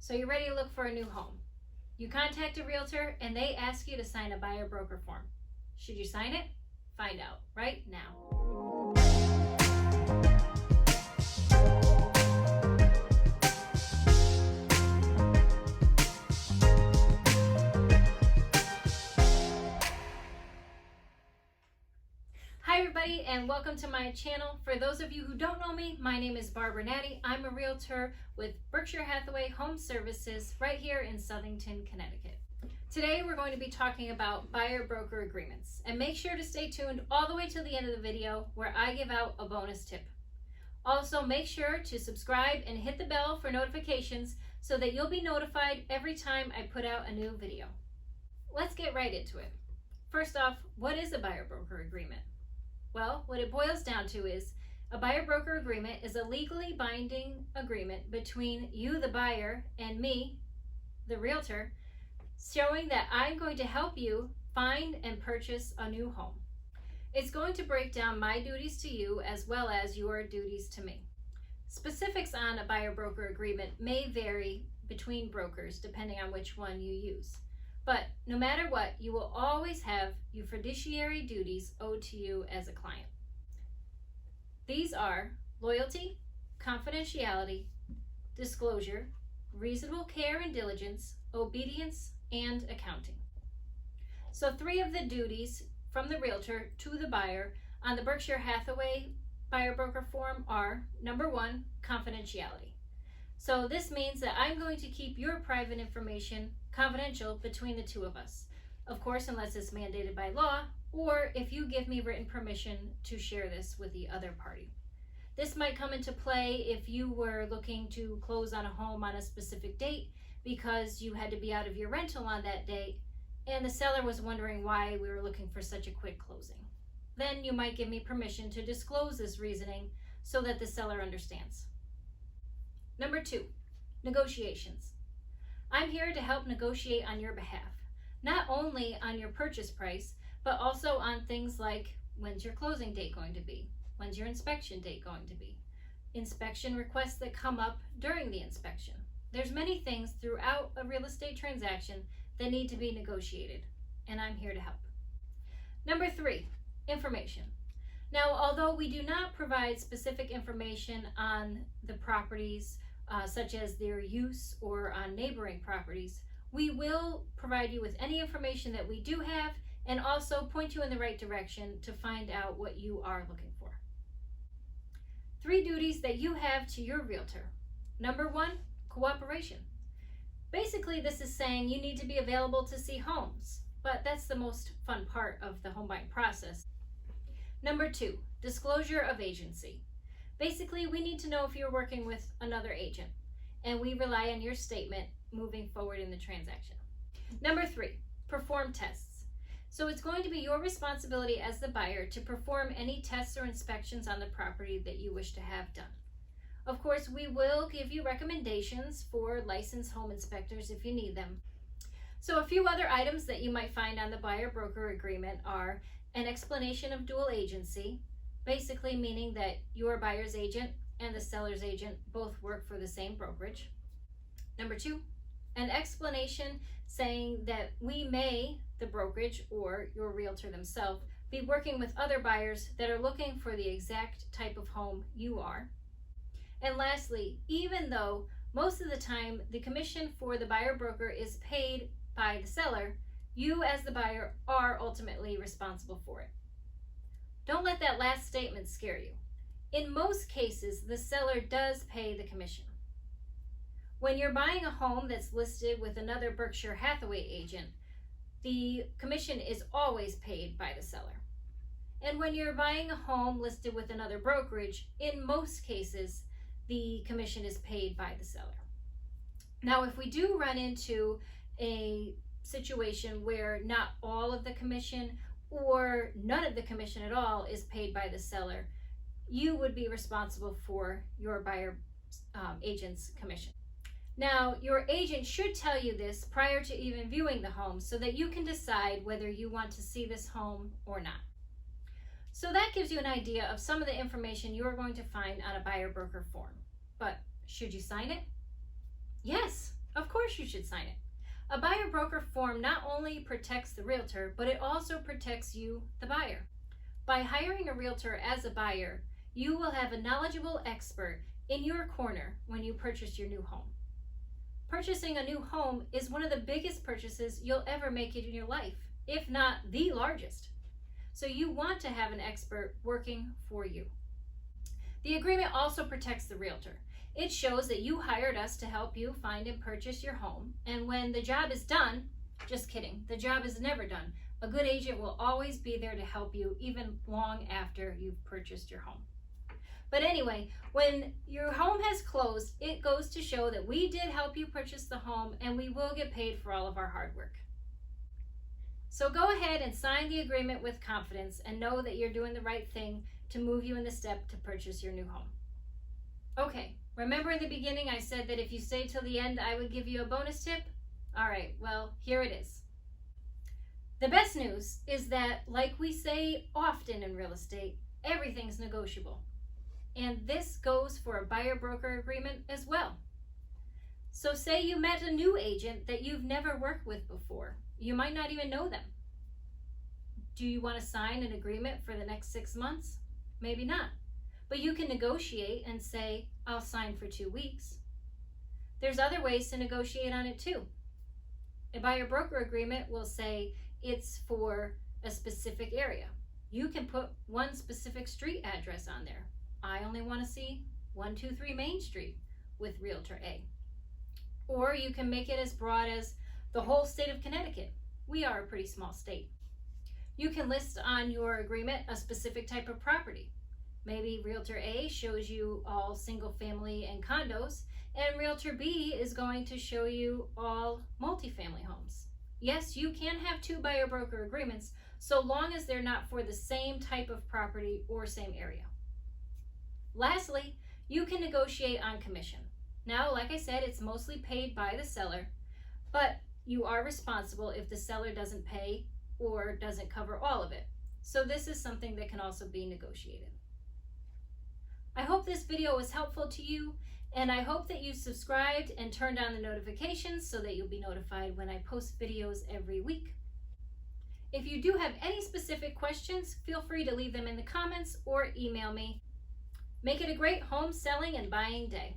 So you're ready to look for a new home. You contact a realtor and they ask you to sign a buyer broker form. Should you sign it? Find out right now. Hi everybody, and welcome to my channel. For those of you who don't know me, my name is Barbara Natty. I'm a realtor with Berkshire Hathaway Home Services right here in Southington, Connecticut. Today we're going to be talking about buyer broker agreements, and make sure to stay tuned all the way to the end of the video where I give out a bonus tip. Also, make sure to subscribe and hit the bell for notifications so that you'll be notified every time I put out a new video. Let's get right into it. First off, what is a buyer broker agreement? Well, what it boils down to is a buyer broker agreement is a legally binding agreement between you, the buyer, and me, the realtor, showing that I'm going to help you find and purchase a new home. It's going to break down my duties to you as well as your duties to me. Specifics on a buyer broker agreement may vary between brokers depending on which one you use. But no matter what, you will always have your fiduciary duties owed to you as a client. These are loyalty, confidentiality, disclosure, reasonable care and diligence, obedience, and accounting. So 3 of the duties from the realtor to the buyer on the Berkshire Hathaway buyer broker form are: number 1, confidentiality. So this means that I'm going to keep your private information confidential between the two of us. Of course, unless it's mandated by law, or if you give me written permission to share this with the other party. This might come into play if you were looking to close on a home on a specific date because you had to be out of your rental on that date, and the seller was wondering why we were looking for such a quick closing. Then you might give me permission to disclose this reasoning so that the seller understands. Number 2, negotiations. I'm here to help negotiate on your behalf, not only on your purchase price, but also on things like when's your closing date going to be, when's your inspection date going to be, inspection requests that come up during the inspection. There's many things throughout a real estate transaction that need to be negotiated, and I'm here to help. Number 3, information. Now, although we do not provide specific information on the properties, such as their use or on neighboring properties, we will provide you with any information that we do have and also point you in the right direction to find out what you are looking for. 3 duties that you have to your realtor. Number 1, cooperation. Basically, this is saying you need to be available to see homes, but that's the most fun part of the home buying process. Number 2, disclosure of agency. Basically, we need to know if you're working with another agent, and we rely on your statement moving forward in the transaction. Number 3, perform tests. So it's going to be your responsibility as the buyer to perform any tests or inspections on the property that you wish to have done. Of course, we will give you recommendations for licensed home inspectors if you need them. So a few other items that you might find on the buyer broker agreement are an explanation of dual agency, basically meaning that your buyer's agent and the seller's agent both work for the same brokerage. Number 2, an explanation saying that we may, the brokerage or your realtor themselves, be working with other buyers that are looking for the exact type of home you are. And lastly, even though most of the time the commission for the buyer broker is paid by the seller, you as the buyer are ultimately responsible for it. Don't let that last statement scare you. In most cases, the seller does pay the commission. When you're buying a home that's listed with another Berkshire Hathaway agent, the commission is always paid by the seller. And when you're buying a home listed with another brokerage, in most cases, the commission is paid by the seller. Now, if we do run into a situation where not all of the commission or none of the commission at all is paid by the seller, you would be responsible for your buyer agent's commission. Now, your agent should tell you this prior to even viewing the home so that you can decide whether you want to see this home or not. So that gives you an idea of some of the information you are going to find on a buyer broker form. But should you sign it? Yes, of course you should sign it. A buyer broker form not only protects the realtor, but it also protects you, the buyer. By hiring a realtor as a buyer, you will have a knowledgeable expert in your corner when you purchase your new home. Purchasing a new home is one of the biggest purchases you'll ever make in your life, if not the largest. So you want to have an expert working for you. The agreement also protects the realtor. It shows that you hired us to help you find and purchase your home, and when the job is done, just kidding, the job is never done. A good agent will always be there to help you even long after you've purchased your home. But anyway, when your home has closed, it goes to show that we did help you purchase the home and we will get paid for all of our hard work. So go ahead and sign the agreement with confidence and know that you're doing the right thing to move you in the step to purchase your new home. Okay, remember in the beginning I said that if you stay till the end, I would give you a bonus tip? All right, well, here it is. The best news is that, like we say often in real estate, everything's negotiable. And this goes for a buyer-broker agreement as well. So say you met a new agent that you've never worked with before. You might not even know them. Do you want to sign an agreement for the next 6 months? Maybe not. But you can negotiate and say, I'll sign for 2 weeks. There's other ways to negotiate on it too. A buyer-broker agreement will say it's for a specific area. You can put one specific street address on there. I only want to see 123 Main Street with Realtor A. Or you can make it as broad as the whole state of Connecticut. We are a pretty small state. You can list on your agreement a specific type of property. Maybe Realtor A shows you all single family and condos, and Realtor B is going to show you all multifamily homes. Yes, you can have 2 buyer broker agreements so long as they're not for the same type of property or same area. Lastly, you can negotiate on commission. Now, like I said, it's mostly paid by the seller, but you are responsible if the seller doesn't pay or doesn't cover all of it. So this is something that can also be negotiated. I hope this video was helpful to you, and I hope that you subscribed and turned on the notifications so that you'll be notified when I post videos every week. If you do have any specific questions, feel free to leave them in the comments or email me. Make it a great home selling and buying day.